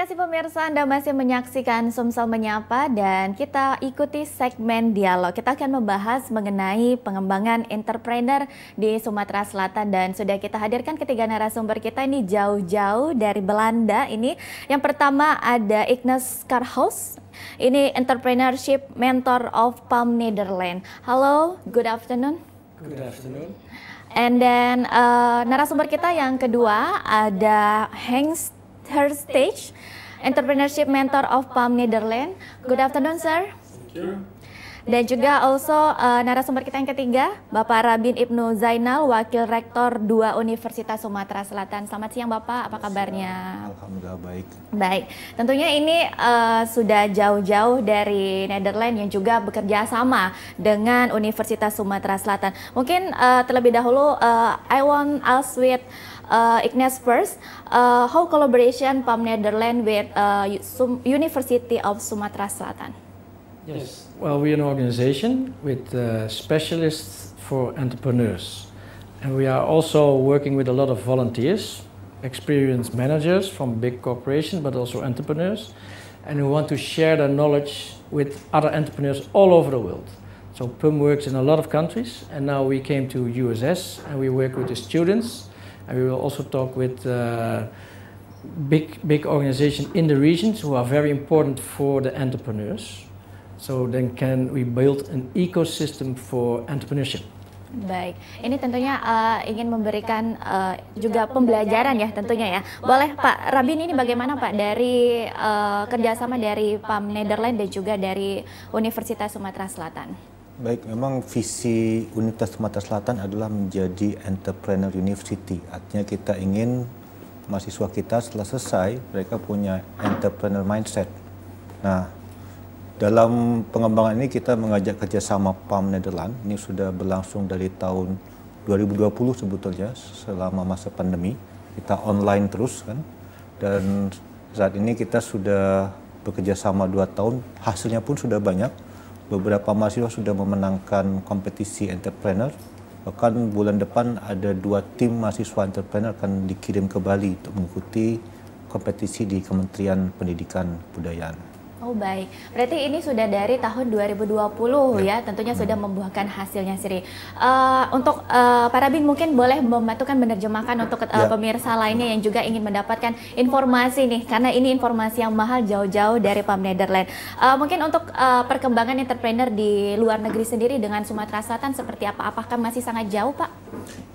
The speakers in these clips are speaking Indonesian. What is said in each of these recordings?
kasih pemirsa, Anda masih menyaksikan Sumsel Menyapa dan kita ikuti segmen dialog. Kita akan membahas mengenai pengembangan entrepreneur di Sumatera Selatan dan sudah kita hadirkan ketiga narasumber kita ini jauh-jauh dari Belanda. Ini yang pertama ada Ignas Karhaus. Ini entrepreneurship mentor of Palm Nederland. Halo, good afternoon. Good afternoon. And then narasumber kita yang kedua ada Henk Herstage, entrepreneurship mentor of Palm Nederland. Good afternoon, sir. Thank you. Dan juga also narasumber kita yang ketiga, Bapak Rabin Ibnu Zainal, Wakil Rektor 2 Universitas Sumatera Selatan. Selamat siang, Bapak. Apa kabarnya? Alhamdulillah baik. Baik, tentunya ini sudah jauh-jauh dari Nederland yang juga bekerja sama dengan Universitas Sumatera Selatan. Mungkin terlebih dahulu, I want ask with Ignas first, how collaboration Palm Nederland with University of Sumatera Selatan? Yes, well, we're an organization with specialists for entrepreneurs. And we are also working with a lot of volunteers, experienced managers from big corporations, but also entrepreneurs. And we want to share their knowledge with other entrepreneurs all over the world. So PUM works in a lot of countries, and now we came to USS, and we work with the students. And we will also talk with big organizations in the regions who are very important for the entrepreneurs. So then can we build an ecosystem for entrepreneurship. Baik, ini tentunya ingin memberikan juga pembelajaran ya tentunya ya. Boleh Pak Rabin, ini bagaimana Pak dari kerjasama dari Palm Nederland dan juga dari Universitas Sumatera Selatan? Baik, memang visi Universitas Sumatera Selatan adalah menjadi entrepreneur university. Artinya kita ingin mahasiswa kita setelah selesai mereka punya entrepreneur mindset. Nah, dalam pengembangan ini kita mengajak kerjasama Palm Nederland. Ini sudah berlangsung dari tahun 2020 sebetulnya selama masa pandemi. Kita online terus kan. Dan saat ini kita sudah bekerja sama 2 tahun. Hasilnya pun sudah banyak. Beberapa mahasiswa sudah memenangkan kompetisi entrepreneur. Bahkan bulan depan ada 2 tim mahasiswa entrepreneur akan dikirim ke Bali untuk mengikuti kompetisi di Kementerian Pendidikan Kebudayaan. Oh baik, berarti ini sudah dari tahun 2020 ya, tentunya sudah membuahkan hasilnya sendiri. Untuk Pak Rabin mungkin boleh membantukan menerjemahkan untuk pemirsa lainnya yang juga ingin mendapatkan informasi nih, karena ini informasi yang mahal jauh-jauh dari Palm Nederland. Mungkin untuk perkembangan entrepreneur di luar negeri sendiri dengan Sumatera Selatan seperti apa? Apakah masih sangat jauh, Pak?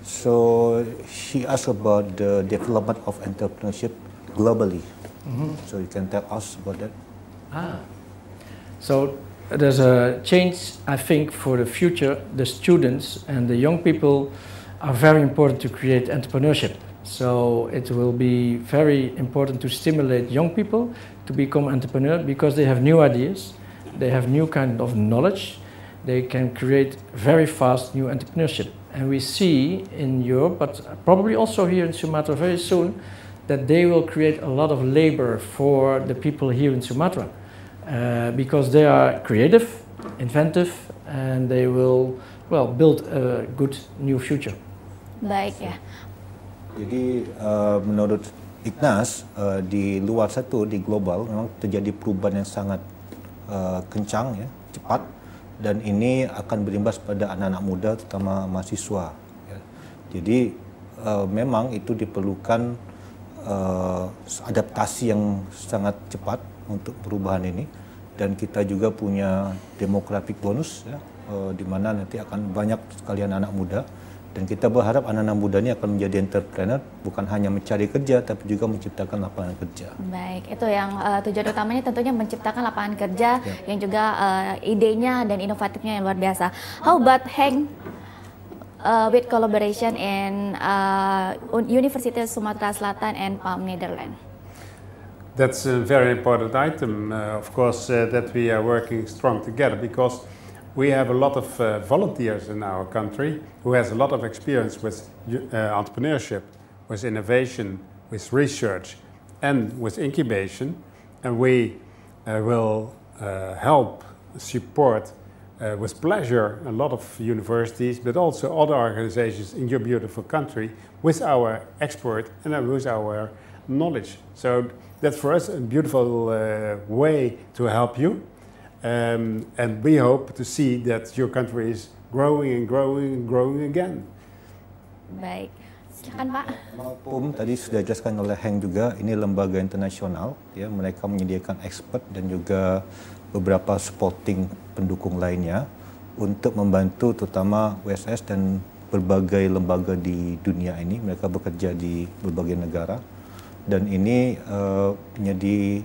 So she asked about the development of entrepreneurship globally. So you can tell us about that. So there's a change, I think, for the future. The students and the young people are very important to create entrepreneurship. So it will be very important to stimulate young people to become entrepreneurs because they have new ideas, they have new kind of knowledge, they can create very fast new entrepreneurship. And we see in Europe, but probably also here in Sumatra very soon, that they will create a lot of labor for the people here in Sumatra. Because they are creative, inventive, and they will build a good new future. Baik ya. Jadi menurut Ignas di luar satu di global memang terjadi perubahan yang sangat kencang ya, cepat, dan ini akan berimbas pada anak-anak muda terutama mahasiswa. Ya. Jadi memang itu diperlukan adaptasi yang sangat cepat untuk perubahan ini, dan kita juga punya demographic bonus ya, di mana nanti akan banyak sekalian anak muda, dan kita berharap anak-anak muda ini akan menjadi entrepreneur, bukan hanya mencari kerja tapi juga menciptakan lapangan kerja. Baik, itu yang tujuan utamanya tentunya menciptakan lapangan kerja yang juga idenya dan inovatifnya yang luar biasa. How about Henk with collaboration in Universitas Sumatera Selatan and Palm Nederland? That's a very important item, of course, that we are working strong together because we have a lot of volunteers in our country who has a lot of experience with entrepreneurship, with innovation, with research, and with incubation, and we will help support with pleasure a lot of universities, but also other organizations in your beautiful country with our expert and with our knowledge. So that's for us a beautiful way to help you. And we hope to see that your country is growing and growing and growing again. Baik, silakan Pak. PUM tadi sudah dijelaskan oleh Heng juga, ini lembaga internasional, ya, mereka menyediakan expert dan juga beberapa supporting pendukung lainnya untuk membantu terutama USS dan berbagai lembaga di dunia ini. Mereka bekerja di berbagai negara dan ini menjadi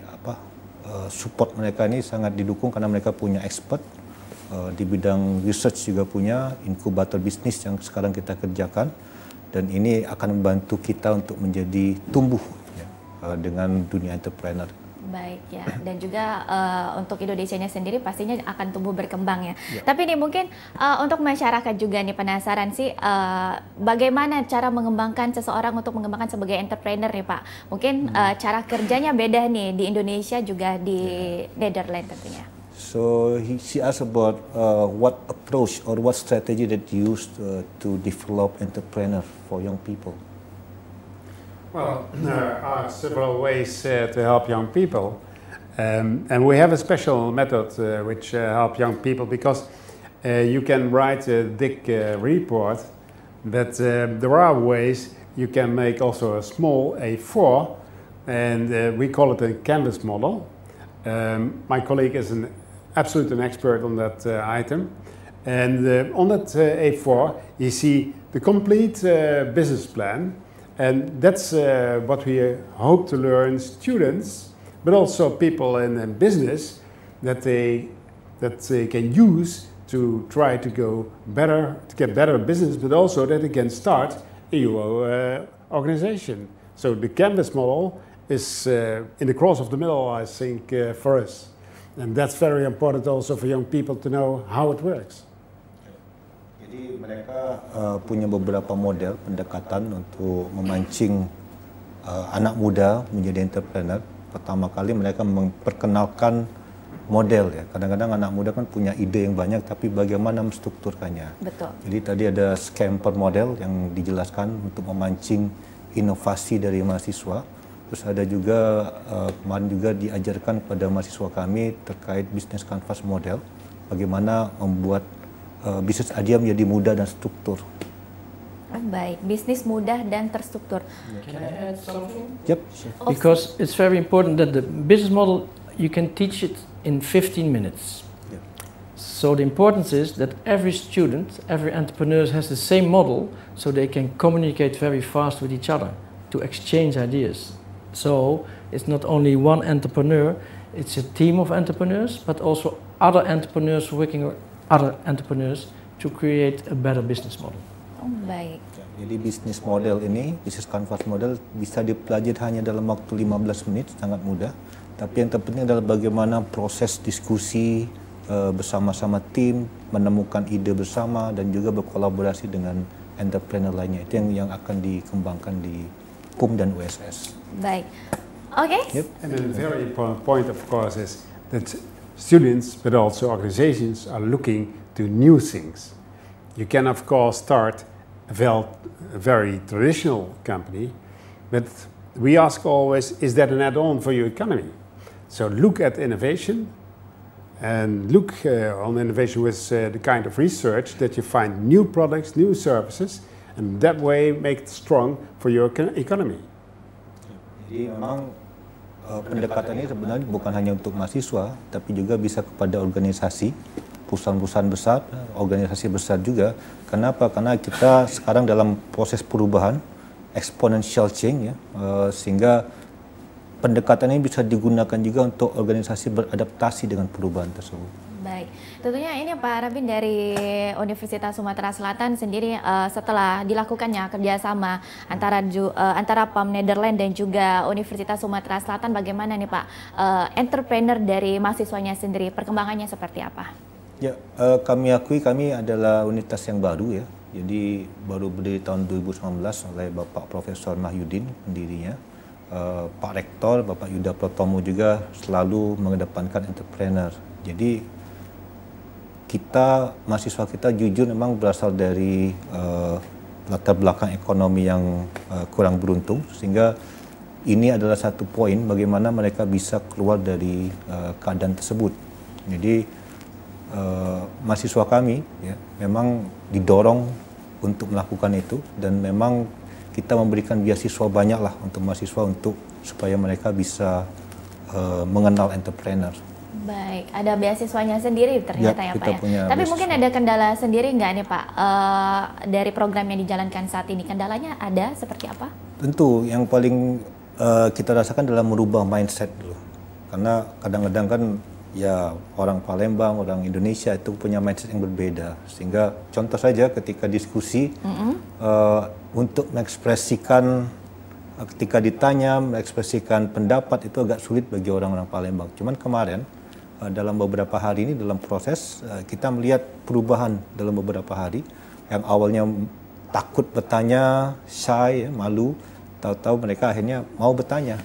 support mereka ini sangat didukung karena mereka punya expert di bidang research, juga punya inkubator bisnis yang sekarang kita kerjakan. Dan ini akan membantu kita untuk menjadi tumbuh ya, dengan dunia entrepreneur. Baik ya, dan juga untuk Indonesianya sendiri pastinya akan tumbuh berkembang ya. Tapi nih mungkin untuk masyarakat juga nih penasaran sih bagaimana cara mengembangkan seseorang untuk mengembangkan sebagai entrepreneur nih Pak. Mungkin cara kerjanya beda nih di Indonesia juga di Netherlands tentunya. So she asked about what approach or what strategy that you use to develop entrepreneur for young people. Well, there are several ways to help young people, and we have a special method which help young people because you can write a big report, but there are ways you can make also a small A4, and we call it a canvas model. My colleague is an expert on that item, and on that A4 you see the complete business plan, and that's what we hope to learn students, but also people in business that they can use to try to go better, to get better business, but also that they can start a new organization. So the canvas model is in the cross of the middle, I think, for us. And that's very important also for young people to know how it works. Jadi mereka punya beberapa model pendekatan untuk memancing anak muda menjadi entrepreneur. Pertama kali mereka memperkenalkan model ya. Kadang-kadang anak muda kan punya ide yang banyak tapi bagaimana menstrukturkannya. Betul. Jadi tadi ada scamper model yang dijelaskan untuk memancing inovasi dari mahasiswa. Terus ada juga kemarin juga diajarkan kepada mahasiswa kami terkait bisnis canvas model, bagaimana membuat bisnis idea menjadi mudah dan struktur. Baik, bisnis mudah dan terstruktur. Can I add something? Yep. Because it's very important that the business model, you can teach it in 15 minutes. Yeah. So the importance is that every student, every entrepreneur has the same model, so they can communicate very fast with each other to exchange ideas. So it's not only one entrepreneur, it's a team of entrepreneurs, but also other entrepreneurs working with other entrepreneurs to create a better business model. Oh, baik. Jadi bisnis model ini, bisnis canvas model bisa dipelajari hanya dalam waktu 15 menit, sangat mudah. Tapi yang terpenting adalah bagaimana proses diskusi bersama-sama tim, menemukan ide bersama dan juga berkolaborasi dengan entrepreneur lainnya. Itu yang akan dikembangkan di PUM dan USS. Baik. Oke. Yep. And a very important point, of course, is that students, but also organizations, are looking to new things. You can, of course, start a very traditional company, but we ask always, is that an add-on for your economy? So look at innovation, and look on innovation with the kind of research that you find new products, new services, and that way make it strong for your economy. Jadi memang pendekatan ini sebenarnya bukan hanya untuk mahasiswa, tapi juga bisa kepada organisasi, perusahaan-perusahaan besar, organisasi besar juga. Kenapa? Karena kita sekarang dalam proses perubahan, exponential change ya, sehingga pendekatan ini bisa digunakan juga untuk organisasi beradaptasi dengan perubahan tersebut. Baik, tentunya ini Pak Rabin dari Universitas Sumatera Selatan sendiri setelah dilakukannya kerjasama antara PUM Netherlands dan juga Universitas Sumatera Selatan, bagaimana nih Pak entrepreneur dari mahasiswanya sendiri, perkembangannya seperti apa? Ya, kami akui kami adalah universitas yang baru ya, jadi baru berdiri tahun 2019 oleh Bapak Profesor Mahyudin pendirinya. Pak Rektor, Bapak Yuda Pratomo juga selalu mengedepankan entrepreneur. Jadi mahasiswa kita jujur memang berasal dari latar belakang ekonomi yang kurang beruntung, sehingga ini adalah satu poin bagaimana mereka bisa keluar dari keadaan tersebut. Jadi mahasiswa kami ya, memang didorong untuk melakukan itu, dan memang kita memberikan beasiswa banyak lah untuk mahasiswa supaya mereka bisa mengenal entrepreneur. Baik, ada beasiswanya sendiri ternyata ya Pak ya. Tapi beasiswa. mungkin ada kendala sendiri nggak nih Pak dari program yang dijalankan saat ini? Kendalanya ada seperti apa? Tentu yang paling kita rasakan adalah merubah mindset dulu. Karena kadang-kadang kan ya orang Palembang, orang Indonesia itu punya mindset yang berbeda. Sehingga contoh saja ketika diskusi untuk mengekspresikan, ketika ditanya mengekspresikan pendapat itu agak sulit bagi orang-orang Palembang. Cuman kemarin dalam beberapa hari ini dalam proses kita melihat perubahan dalam beberapa hari. Yang awalnya takut bertanya, shy, malu, tahu-tahu mereka akhirnya mau bertanya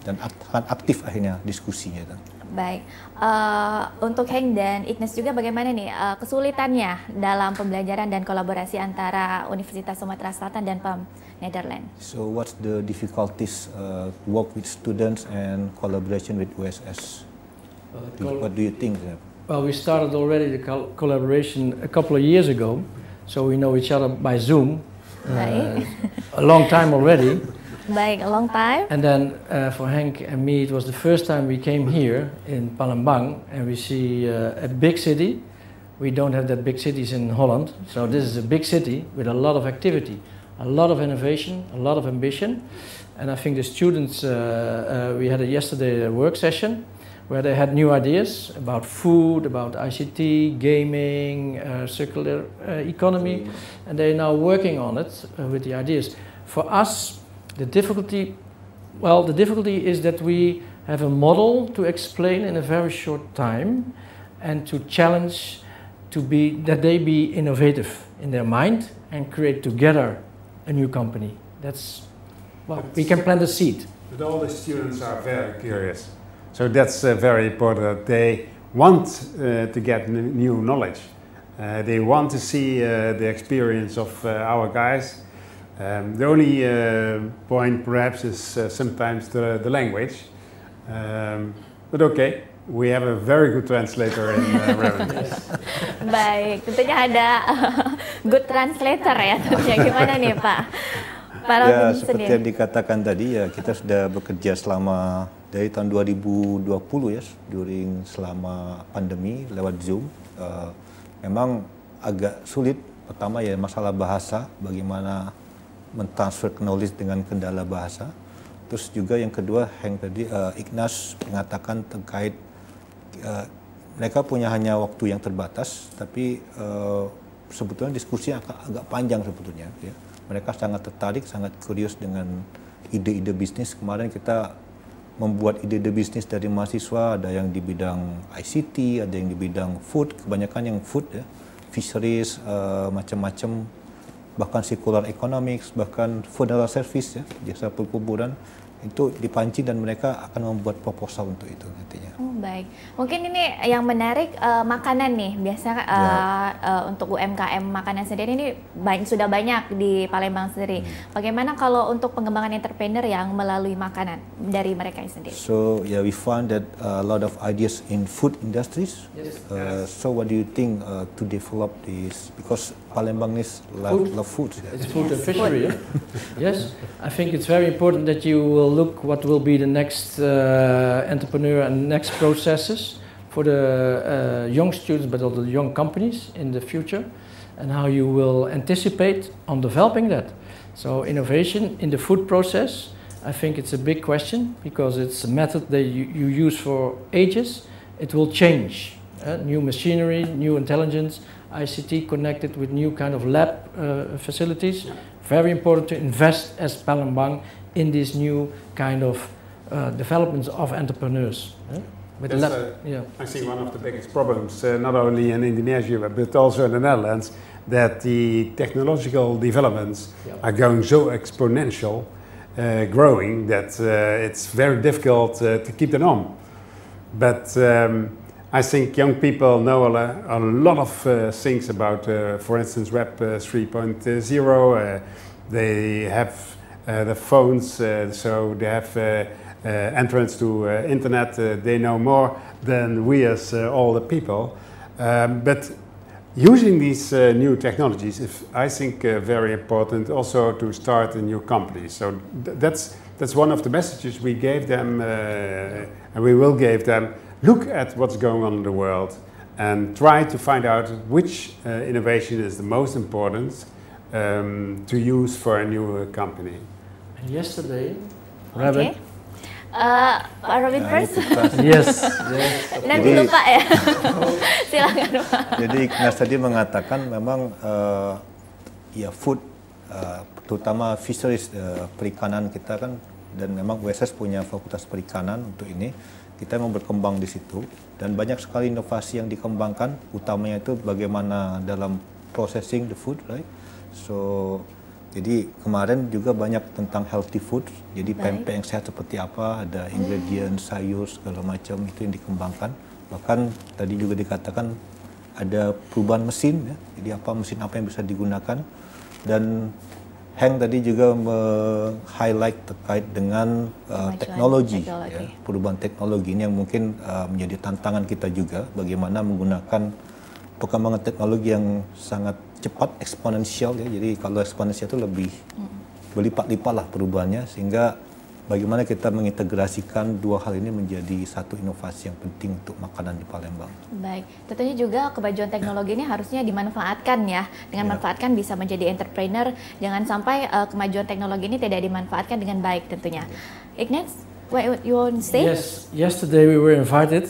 dan akan aktif akhirnya diskusinya. Baik, untuk Henk dan Ignas juga bagaimana nih kesulitannya dalam pembelajaran dan kolaborasi antara Universitas Sumatera Selatan dan PAM Netherlands? So what's the difficulties work with students and collaboration with USS? What do you think? Well, we started already the collaboration a couple of years ago, so we know each other by Zoom. A long time already. Baik, a long time. And then for Henk and me, it was the first time we came here in Palembang, and we see a big city. We don't have that big cities in Holland, so this is a big city with a lot of activity, a lot of innovation, a lot of ambition. And I think the students, we had yesterday a work session where they had new ideas about food, about ICT, gaming, circular economy, and they're now working on it with the ideas. For us, the difficulty is that we have a model to explain in a very short time and to challenge that they be innovative in their mind and create together a new company. We can plant a seed. But all the students are very curious. So that's very important. They want to get new knowledge. They want to see the experience of our guys. The only point perhaps is sometimes the language. But okay, we have a very good translator in Reverend. Baik, tentunya ada good translator ya tentunya. Gimana nih Pak? Ya, seperti yang dikatakan tadi ya, kita sudah bekerja dari tahun 2020 ya, selama pandemi lewat Zoom. Memang agak sulit. Pertama ya masalah bahasa, bagaimana mentransfer knowledge dengan kendala bahasa. Terus juga yang kedua, Henk tadi, Ignas mengatakan terkait mereka punya hanya waktu yang terbatas, tapi sebetulnya diskusi agak panjang sebetulnya. Ya. Mereka sangat tertarik, sangat curious dengan ide-ide bisnis. Kemarin kita membuat ide-ide bisnis dari mahasiswa, ada yang di bidang ICT, ada yang di bidang food, kebanyakan yang food ya, fisheries, macam-macam, bahkan circular economics, bahkan food and service ya, jasa perkuburan. Itu dipancing dan mereka akan membuat proposal untuk itu nantinya. Baik, mungkin ini yang menarik makanan nih. Biasa untuk UMKM makanan sendiri ini sudah banyak di Palembang sendiri. Bagaimana kalau untuk pengembangan entrepreneur yang melalui makanan dari mereka sendiri? So yeah, we found that a lot of ideas in food industries. So what do you think to develop this? Because Palembang is love food. It's food and fishery. Yes, I think it's very important that you will look what will be the next entrepreneur and next processes for the young students, but also the young companies in the future, and how you will anticipate on developing that. So innovation in the food process, I think it's a big question because it's a method that you use for ages. It will change. New machinery, new intelligence, ICT connected with new kind of lab facilities. Very important to invest as Palembang in these new kind of developments of entrepreneurs. I think one of the biggest problems, not only in Indonesia but also in the Netherlands, that the technological developments are going so exponential, growing, that it's very difficult to keep them on. But I think young people know a lot of things about, for instance, Web 3.0. They have the phones, so they have entrance to internet. They know more than we as older people. But using these new technologies is, I think, very important also to start a new company. So that's one of the messages we gave them, and we will give them. Look at what's going on in the world and try to find out which innovation is the most important to use for a new company. And yesterday, Robin. Pak Robin first. Yes. Nanti lupa ya. Silakan Pak. Jadi Ignas tadi mengatakan memang ya food, terutama fisheries, perikanan kita kan, dan memang USS punya fakultas perikanan untuk ini. Kita memang berkembang di situ dan banyak sekali inovasi yang dikembangkan, utamanya itu bagaimana dalam processing the food, right? So jadi kemarin juga banyak tentang healthy food, jadi pempek yang sehat seperti apa, ada ingredient, sayur, segala macam itu yang dikembangkan. Bahkan tadi juga dikatakan ada perubahan mesin, ya. Jadi mesin apa yang bisa digunakan. Dan Hank tadi juga highlight terkait dengan teknologi. Ya, perubahan teknologi ini yang mungkin menjadi tantangan kita juga, bagaimana menggunakan perkembangan teknologi yang sangat cepat, eksponensial ya. Jadi kalau eksponensial itu lebih berlipat-lipat lah perubahannya, sehingga bagaimana kita mengintegrasikan dua hal ini menjadi satu inovasi yang penting untuk makanan di Palembang. Baik, tentunya juga kemajuan teknologi ini harusnya dimanfaatkan ya. Dengan manfaatkan bisa menjadi entrepreneur, jangan sampai kemajuan teknologi ini tidak dimanfaatkan dengan baik tentunya. Ignas, what you want to say? Yes, yesterday we were invited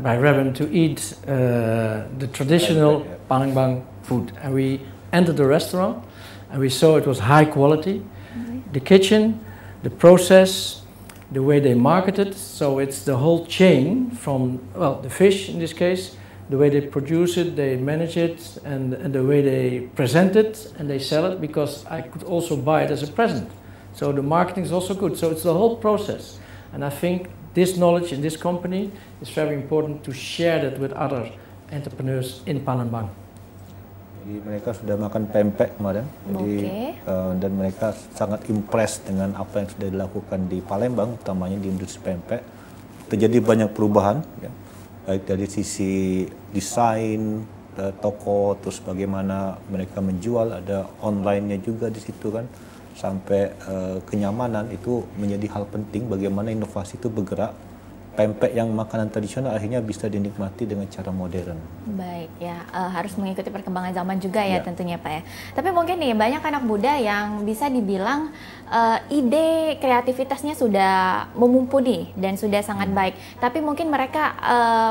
by Robin to eat the traditional Palembang food, and we entered the restaurant and we saw it was high quality. The kitchen, the process, the way they market it, so it's the whole chain from, well, the fish in this case, the way they produce it, they manage it, and the way they present it and they sell it, because I could also buy it as a present. So the marketing is also good. So it's the whole process. And I think this knowledge in this company is very important to share that with other entrepreneurs in Palembang. Jadi mereka sudah makan pempek kemarin, dan mereka sangat impress dengan apa yang sudah dilakukan di Palembang, utamanya di industri pempek. Terjadi banyak perubahan, ya, baik dari sisi desain toko, terus bagaimana mereka menjual, ada online-nya juga di situ kan, sampai kenyamanan itu menjadi hal penting. Bagaimana inovasi itu bergerak. Pempek yang makanan tradisional akhirnya bisa dinikmati dengan cara modern. Baik ya, harus mengikuti perkembangan zaman juga ya tentunya Pak ya. Tapi mungkin nih banyak anak muda yang bisa dibilang ide kreativitasnya sudah mumpuni dan sudah sangat baik. Tapi mungkin mereka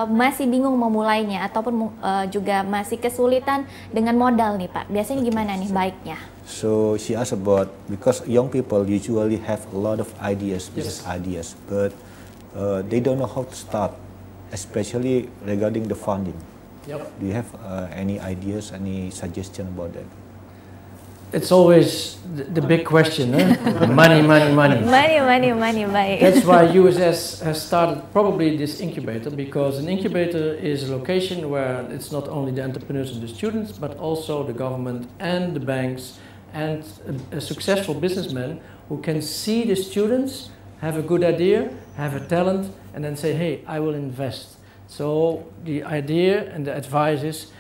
masih bingung memulainya ataupun juga masih kesulitan dengan modal nih Pak. Biasanya gimana nih baiknya? So she asked about, because young people usually have a lot of ideas, business ideas, but they don't know how to start, especially regarding the funding. Yep. Do you have any ideas, any suggestion about that? It's always the big question, money. Money, baik. That's why USS has started probably this incubator, because an incubator is a location where it's not only the entrepreneurs and the students, but also the government and the banks and a successful businessman who can see the students have a good idea, have a talent, and then say, hey, I will invest. So the idea and the advice is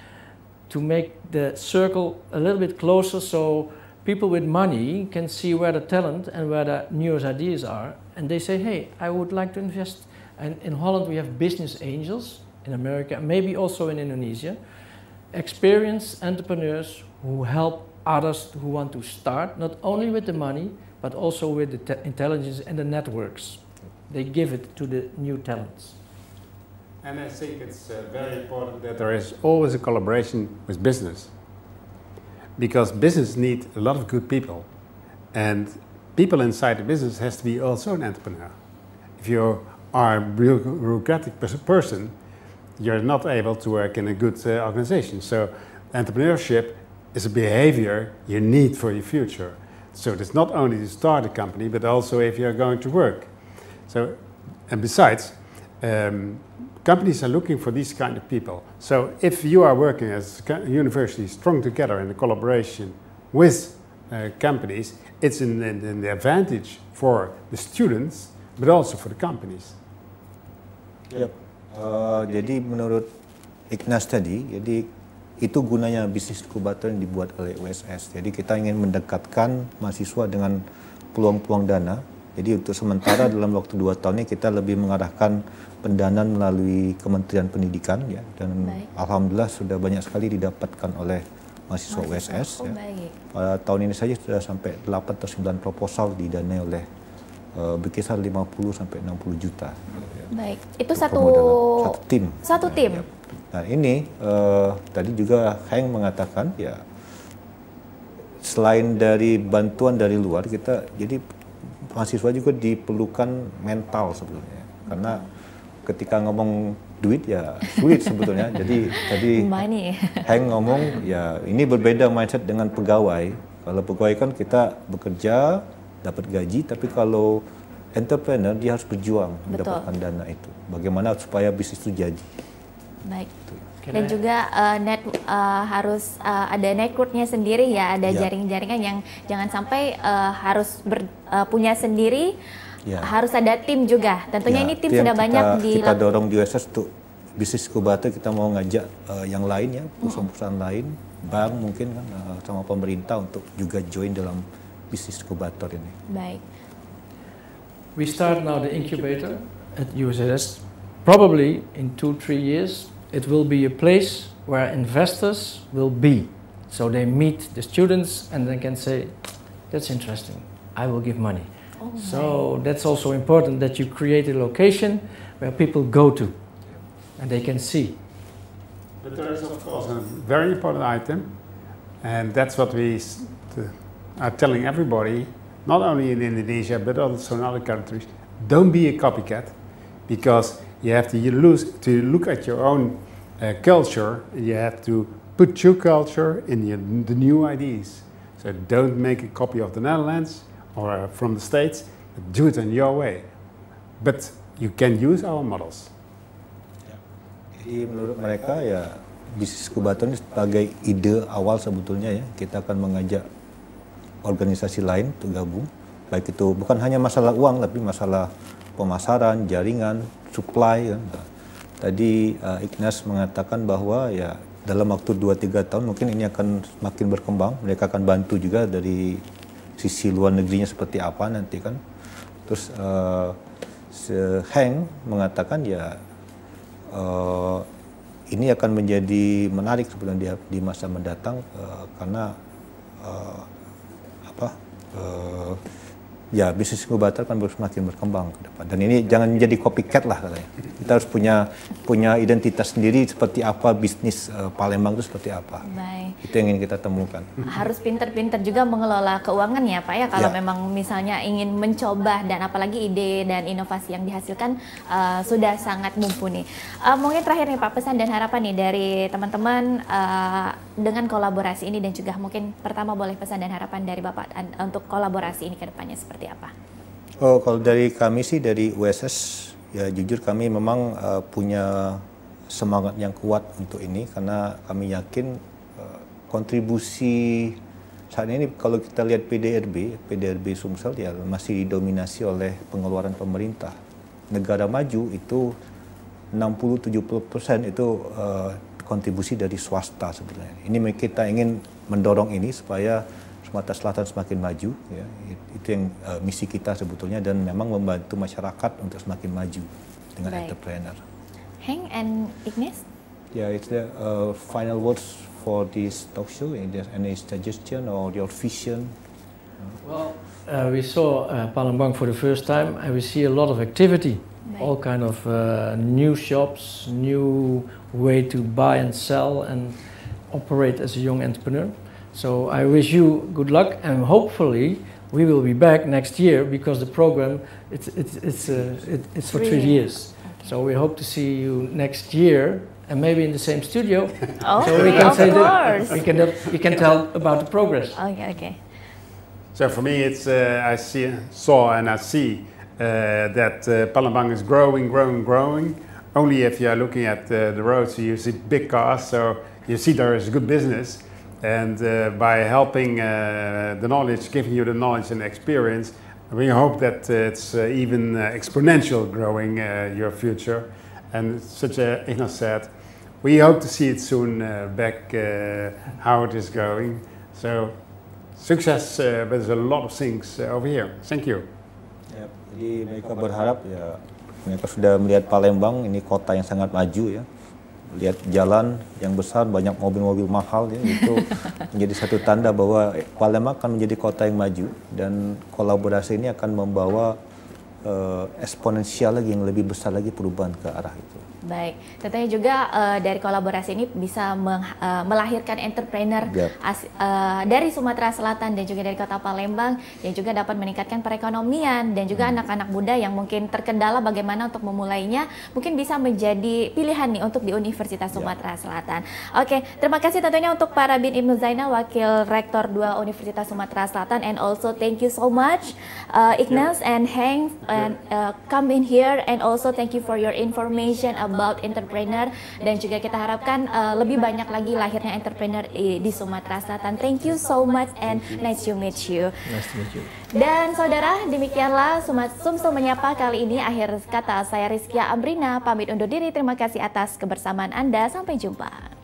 to make the circle a little bit closer, so people with money can see where the talent and where the newest ideas are, and they say, hey, I would like to invest. And in Holland we have business angels, in America, maybe also in Indonesia, experienced entrepreneurs who help others who want to start, not only with the money, but also with the intelligence and the networks. They give it to the new talents. And I think it's very important that there is always a collaboration with business, because business needs a lot of good people, and people inside the business has to be also an entrepreneur. If you are a bureaucratic person, you're not able to work in a good organization. So entrepreneurship is a behavior you need for your future. So it's not only to start a company, but also if you're going to work. So, and besides, companies are looking for these kind of people. So if you are working as a university strong together in a collaboration with companies, it's an advantage for the students, but also for the companies. Yep. Jadi menurut Ignas tadi, jadi itu gunanya bisnis inkubator yang dibuat oleh USS. Jadi kita ingin mendekatkan mahasiswa dengan peluang-peluang dana. Jadi untuk sementara dalam waktu 2 tahun ini kita lebih mengarahkan pendanaan melalui Kementerian Pendidikan ya, dan alhamdulillah sudah banyak sekali didapatkan oleh mahasiswa USS ya. Pada tahun ini saja sudah sampai 8 atau 9 proposal didanai oleh berkisar 50 sampai 60 juta. Baik, itu satu tim. Satu tim. Ya. Nah ini tadi juga Heng mengatakan ya, selain dari bantuan dari luar, kita jadi mahasiswa juga diperlukan mental sebetulnya, karena ketika ngomong duit ya sulit sebetulnya. Jadi tadi Heng ngomong ya ini berbeda mindset dengan pegawai. Kalau pegawai kan kita bekerja dapat gaji, tapi kalau entrepreneur dia harus berjuang mendapatkan dana itu. Bagaimana supaya bisnis itu jadi. Baik. Dan juga harus ada networknya sendiri ya, ada jaring-jaringan yang jangan sampai harus punya sendiri, harus ada tim juga. Tentunya ini tim sudah banyak kita dorong di USS untuk bisnis inkubator. Kita mau ngajak yang lain ya, perusahaan-perusahaan lain, bank mungkin kan, sama pemerintah untuk juga join dalam bisnis inkubator ini. Baik. We start now the incubator at USS. Probably in 2-3 years. It will be a place where investors will be. So they meet the students and they can say, that's interesting, I will give money. So that's also important that you create a location where people go to and they can see. But there is of course a very important item, and that's what we are telling everybody, not only in Indonesia but also in other countries. Don't be a copycat, because you have to look at your own culture. You have to put your culture in the new ideas. So don't make a copy of the Netherlands or from the States. Do it in your way. But you can use our models. Jadi menurut mereka ya bisnis inkubator ini sebagai ide awal sebetulnya ya. Kita akan mengajak organisasi lain untuk gabung. Baik itu bukan hanya masalah uang, tapi masalah pemasaran, jaringan, supply. Ya. Tadi Ignas mengatakan bahwa ya dalam waktu 2-3 tahun mungkin ini akan semakin berkembang. Mereka akan bantu juga dari sisi luar negerinya seperti apa nanti kan. Terus Heng mengatakan ya ini akan menjadi menarik sebenarnya di masa mendatang karena ya bisnis inkubator kan semakin berkembang ke depan. Dan ini jangan menjadi copycat lah katanya. Kita harus punya identitas sendiri seperti apa bisnis Palembang itu seperti apa. Baik. Itu yang ingin kita temukan. Harus pinter-pinter juga mengelola keuangan ya Pak ya, kalau memang misalnya ingin mencoba, dan apalagi ide dan inovasi yang dihasilkan sudah sangat mumpuni. Mungkin terakhir nih Pak, pesan dan harapan nih dari teman-teman dengan kolaborasi ini, dan juga mungkin pertama boleh pesan dan harapan dari Bapak untuk kolaborasi ini ke depannya seperti apa? Oh, kalau dari kami sih dari USS ya jujur kami memang punya semangat yang kuat untuk ini, karena kami yakin kontribusi saat ini kalau kita lihat PDRB Sumsel ya masih didominasi oleh pengeluaran pemerintah. Negara maju itu 60-70% itu kontribusi dari swasta sebenarnya. Ini kita ingin mendorong ini supaya Sumatera Selatan semakin maju, ya. Itu yang misi kita sebetulnya, dan memang membantu masyarakat untuk semakin maju dengan entrepreneur. Heng and Ignas? Yeah, it's the final words for this talk show. Is there any suggestion or your vision? Well, we saw Palembang for the first time, and we see a lot of activity. All kind of new shops, new way to buy and sell and operate as a young entrepreneur. So I wish you good luck, and hopefully we will be back next year, because the program it's for 3 years. Okay. So we hope to see you next year, and maybe in the same studio. So we can say that we can tell about the progress. Okay. So for me, it's I see that Palembang is growing. Only if you are looking at the roads, you see big cars, so you see there is good business. And by helping the knowledge, giving you the knowledge and experience, we hope that it's even exponential growing your future. And such as Ignas said, we hope to see it soon back how it is going. So success, but there's a lot of things over here. Thank you. Ya, jadi mereka berharap ya, mereka sudah melihat Palembang ini kota yang sangat maju ya. Lihat jalan yang besar, banyak mobil-mobil mahal ya, itu menjadi satu tanda bahwa Palembang akan menjadi kota yang maju, dan kolaborasi ini akan membawa eksponensial lagi, yang lebih besar lagi perubahan ke arah itu. Baik, tentunya juga dari kolaborasi ini bisa melahirkan entrepreneur dari Sumatera Selatan dan juga dari Kota Palembang, yang juga dapat meningkatkan perekonomian, dan juga anak-anak muda yang mungkin terkendala bagaimana untuk memulainya, mungkin bisa menjadi pilihan nih untuk di Universitas Sumatera Selatan. Oke, terima kasih tentunya untuk Pak Rabin Ibnu Zainal, Wakil Rektor 2 Universitas Sumatera Selatan, and also thank you so much Ignas and Henk and come in here, and also thank you for your information about entrepreneur, dan juga kita harapkan lebih banyak lagi lahirnya entrepreneur di Sumatera Selatan. Thank you so much and nice to meet you. Nice to meet you. Dan saudara, demikianlah Sumsel Menyapa kali ini. Akhir kata, saya Rizkia Amrina pamit undur diri. Terima kasih atas kebersamaan Anda. Sampai jumpa.